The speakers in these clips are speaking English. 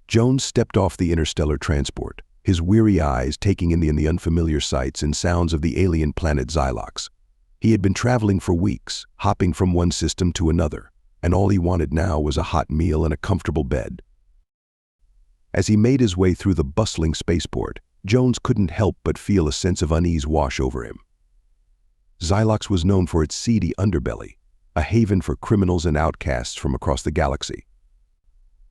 Jones stepped off the interstellar transport, his weary eyes taking in the unfamiliar sights and sounds of the alien planet Xylox. He had been traveling for weeks, hopping from one system to another, and all he wanted now was a hot meal and a comfortable bed. As he made his way through the bustling spaceport, Jones couldn't help but feel a sense of unease wash over him. Xylox was known for its seedy underbelly, a haven for criminals and outcasts from across the galaxy.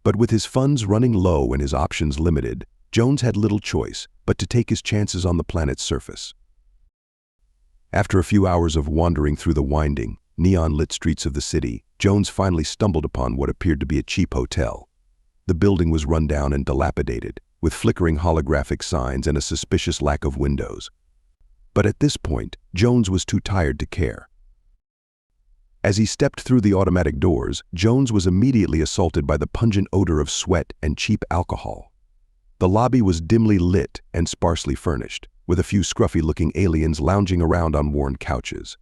But with his funds running low and his options limited, Jones had little choice but to take his chances on the planet's surface. After a few hours of wandering through the winding, neon-lit streets of the city, Jones finally stumbled upon what appeared to be a cheap hotel. The building was run down and dilapidated, with flickering holographic signs and a suspicious lack of windows. But at this point, Jones was too tired to care. As he stepped through the automatic doors, Jones was immediately assaulted by the pungent odor of sweat and cheap alcohol. The lobby was dimly lit and sparsely furnished, with a few scruffy-looking aliens lounging around on worn couches.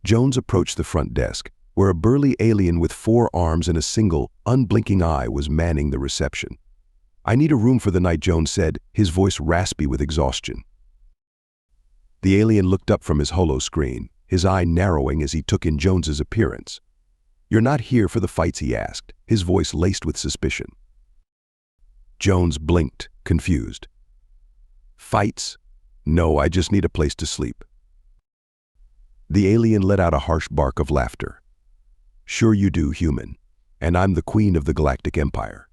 Jones approached the front desk, where a burly alien with 4 arms and a single, unblinking eye was manning the reception. "I need a room for the night," Jones said, his voice raspy with exhaustion. The alien looked up from his holo screen, his eye narrowing as he took in Jones's appearance. "You're not here for the fights?" he asked, his voice laced with suspicion. Jones blinked, confused. "Fights? No, I just need a place to sleep." The alien let out a harsh bark of laughter. "Sure you do, human. And I'm the queen of the Galactic Empire."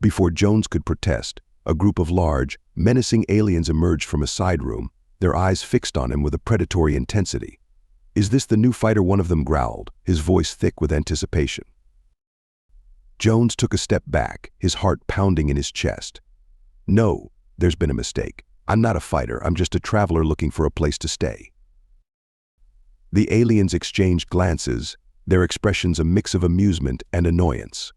Before Jones could protest, a group of large, menacing aliens emerged from a side room, their eyes fixed on him with a predatory intensity. "Is this the new fighter?" one of them growled, his voice thick with anticipation. Jones took a step back, his heart pounding in his chest. "No, there's been a mistake. I'm not a fighter, I'm just a traveler looking for a place to stay." The aliens exchanged glances, their expressions a mix of amusement and annoyance.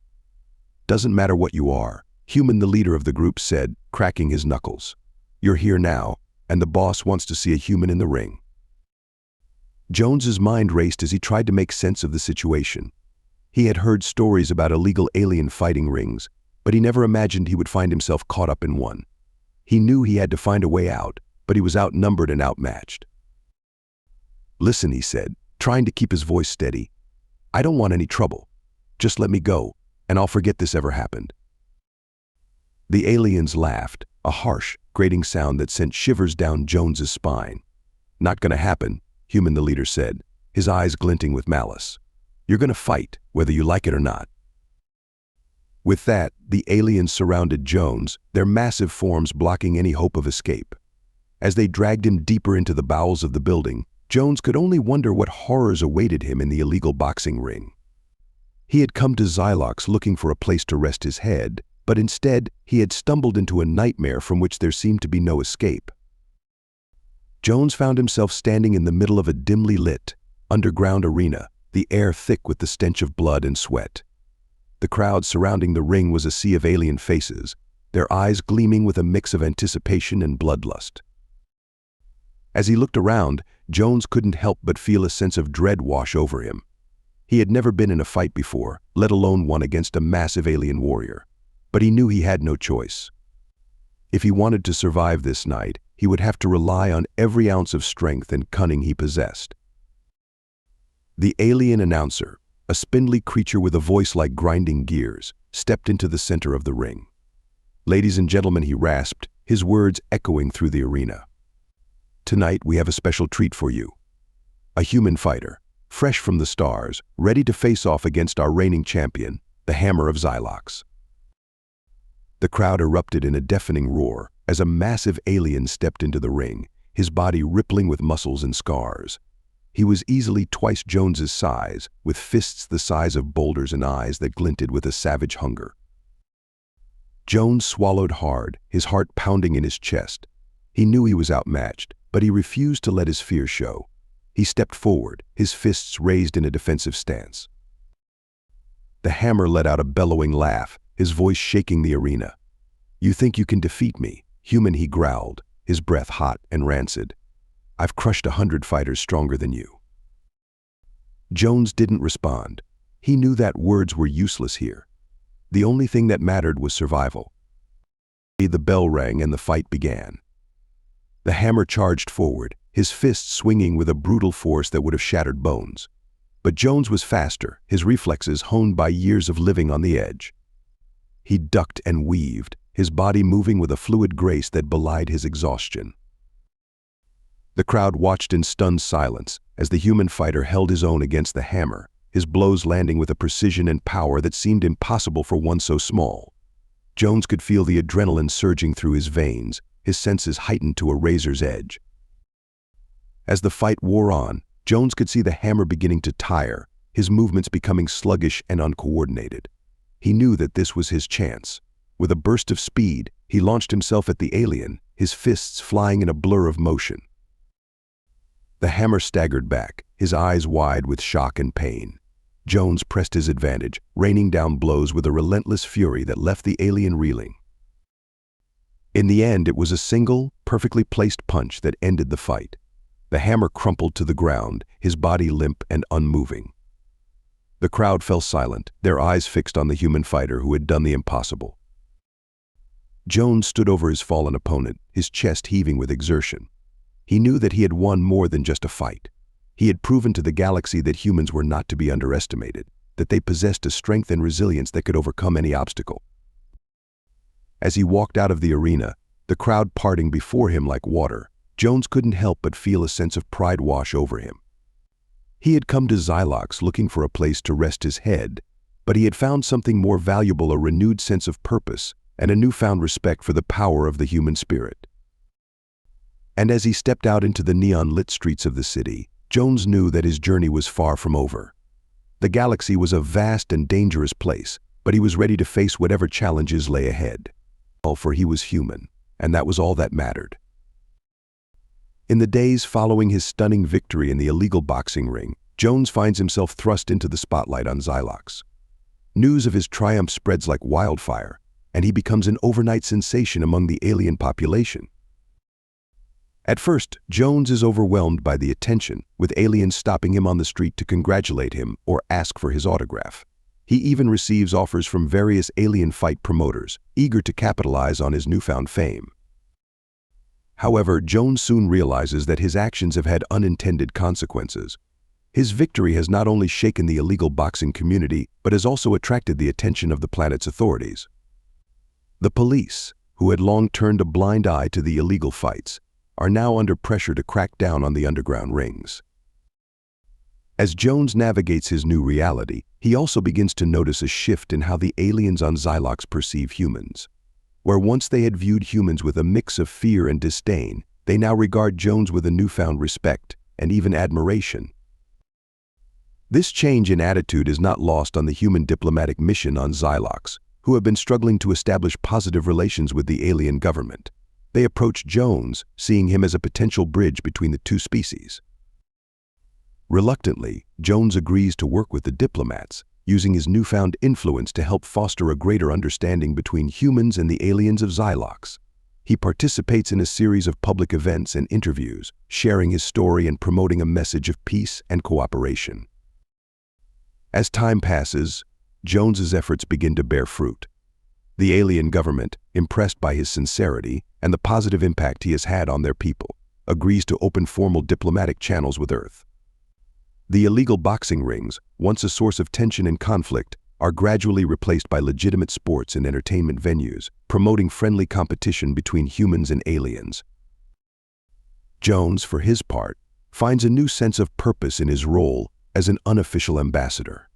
"Doesn't matter what you are," Human, the leader of the group, said, cracking his knuckles. "You're here now, and the boss wants to see a human in the ring." Jones's mind raced as he tried to make sense of the situation. He had heard stories about illegal alien fighting rings, but he never imagined he would find himself caught up in one. He knew he had to find a way out, but he was outnumbered and outmatched. "Listen," he said, trying to keep his voice steady. "I don't want any trouble. Just let me go, and I'll forget this ever happened." The aliens laughed, a harsh, grating sound that sent shivers down Jones's spine. "Not gonna happen," Human, the leader, said, his eyes glinting with malice. "You're gonna fight, whether you like it or not." With that, the aliens surrounded Jones, their massive forms blocking any hope of escape. As they dragged him deeper into the bowels of the building, Jones could only wonder what horrors awaited him in the illegal boxing ring. He had come to Xylox looking for a place to rest his head, but instead he had stumbled into a nightmare from which there seemed to be no escape. Jones found himself standing in the middle of a dimly lit, underground arena, the air thick with the stench of blood and sweat. The crowd surrounding the ring was a sea of alien faces, their eyes gleaming with a mix of anticipation and bloodlust. As he looked around, Jones couldn't help but feel a sense of dread wash over him. He had never been in a fight before, let alone one against a massive alien warrior. But he knew he had no choice. If he wanted to survive this night, he would have to rely on every ounce of strength and cunning he possessed. The alien announcer, a spindly creature with a voice like grinding gears, stepped into the center of the ring. "Ladies and gentlemen," he rasped, his words echoing through the arena. "Tonight we have a special treat for you. A human fighter, fresh from the stars, ready to face off against our reigning champion, the Hammer of Xylox." The crowd erupted in a deafening roar as a massive alien stepped into the ring, his body rippling with muscles and scars. He was easily twice Jones's size, with fists the size of boulders and eyes that glinted with a savage hunger. Jones swallowed hard, his heart pounding in his chest. He knew he was outmatched, but he refused to let his fear show. He stepped forward, his fists raised in a defensive stance. The Hammer let out a bellowing laugh, his voice shaking the arena. "You think you can defeat me, human?" he growled, his breath hot and rancid. "I've crushed 100 fighters stronger than you." Jones didn't respond. He knew that words were useless here. The only thing that mattered was survival. The bell rang and the fight began. The hammer charged forward, his fists swinging with a brutal force that would have shattered bones. But Jones was faster, his reflexes honed by years of living on the edge. He ducked and weaved, his body moving with a fluid grace that belied his exhaustion. The crowd watched in stunned silence as the human fighter held his own against the hammer, his blows landing with a precision and power that seemed impossible for one so small. Jones could feel the adrenaline surging through his veins, his senses heightened to a razor's edge. As the fight wore on, Jones could see the hammer beginning to tire, his movements becoming sluggish and uncoordinated. He knew that this was his chance. With a burst of speed, he launched himself at the alien, his fists flying in a blur of motion. The hammer staggered back, his eyes wide with shock and pain. Jones pressed his advantage, raining down blows with a relentless fury that left the alien reeling. In the end, it was a single, perfectly placed punch that ended the fight. The hammer crumpled to the ground, his body limp and unmoving. The crowd fell silent, their eyes fixed on the human fighter who had done the impossible. Jones stood over his fallen opponent, his chest heaving with exertion. He knew that he had won more than just a fight. He had proven to the galaxy that humans were not to be underestimated, that they possessed a strength and resilience that could overcome any obstacle. As he walked out of the arena, the crowd parting before him like water, Jones couldn't help but feel a sense of pride wash over him. He had come to Xylox looking for a place to rest his head, but he had found something more valuable, a renewed sense of purpose and a newfound respect for the power of the human spirit. And as he stepped out into the neon-lit streets of the city, Jones knew that his journey was far from over. The galaxy was a vast and dangerous place, but he was ready to face whatever challenges lay ahead. For he was human, and that was all that mattered. In the days following his stunning victory in the illegal boxing ring, Jones finds himself thrust into the spotlight on Xylox. News of his triumph spreads like wildfire, and he becomes an overnight sensation among the alien population. At first, Jones is overwhelmed by the attention, with aliens stopping him on the street to congratulate him or ask for his autograph. He even receives offers from various alien fight promoters, eager to capitalize on his newfound fame. However, Jones soon realizes that his actions have had unintended consequences. His victory has not only shaken the illegal boxing community, but has also attracted the attention of the planet's authorities. The police, who had long turned a blind eye to the illegal fights, are now under pressure to crack down on the underground rings. As Jones navigates his new reality, he also begins to notice a shift in how the aliens on Xylox perceive humans. Where once they had viewed humans with a mix of fear and disdain, they now regard Jones with a newfound respect and even admiration. This change in attitude is not lost on the human diplomatic mission on Xylox, who have been struggling to establish positive relations with the alien government. They approach Jones, seeing him as a potential bridge between the two species. Reluctantly, Jones agrees to work with the diplomats, using his newfound influence to help foster a greater understanding between humans and the aliens of Xylox. He participates in a series of public events and interviews, sharing his story and promoting a message of peace and cooperation. As time passes, Jones's efforts begin to bear fruit. The alien government, impressed by his sincerity and the positive impact he has had on their people, agrees to open formal diplomatic channels with Earth. The illegal boxing rings, once a source of tension and conflict, are gradually replaced by legitimate sports and entertainment venues, promoting friendly competition between humans and aliens. Jones, for his part, finds a new sense of purpose in his role as an unofficial ambassador.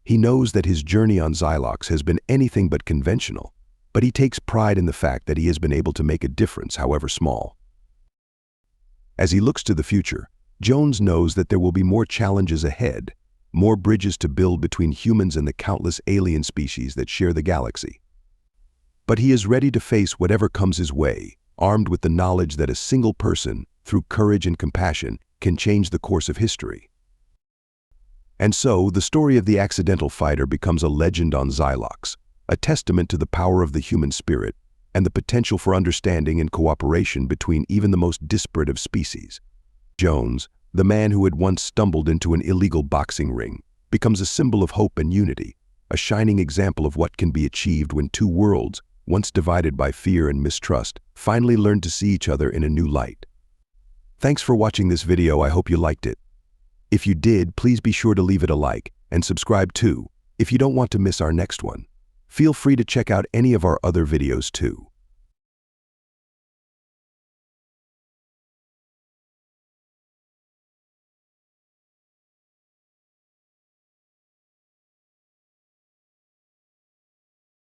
He knows that his journey on Xylox has been anything but conventional, but he takes pride in the fact that he has been able to make a difference, however small. As he looks to the future, Jones knows that there will be more challenges ahead, more bridges to build between humans and the countless alien species that share the galaxy. But he is ready to face whatever comes his way, armed with the knowledge that a single person, through courage and compassion, can change the course of history. And so, the story of the accidental fighter becomes a legend on Xylox, a testament to the power of the human spirit and the potential for understanding and cooperation between even the most disparate of species. Jones, the man who had once stumbled into an illegal boxing ring, becomes a symbol of hope and unity, a shining example of what can be achieved when two worlds, once divided by fear and mistrust, finally learn to see each other in a new light. Thanks for watching this video. I hope you liked it. If you did, please be sure to leave it a like and subscribe too, if you don't want to miss our next one. Feel free to check out any of our other videos too.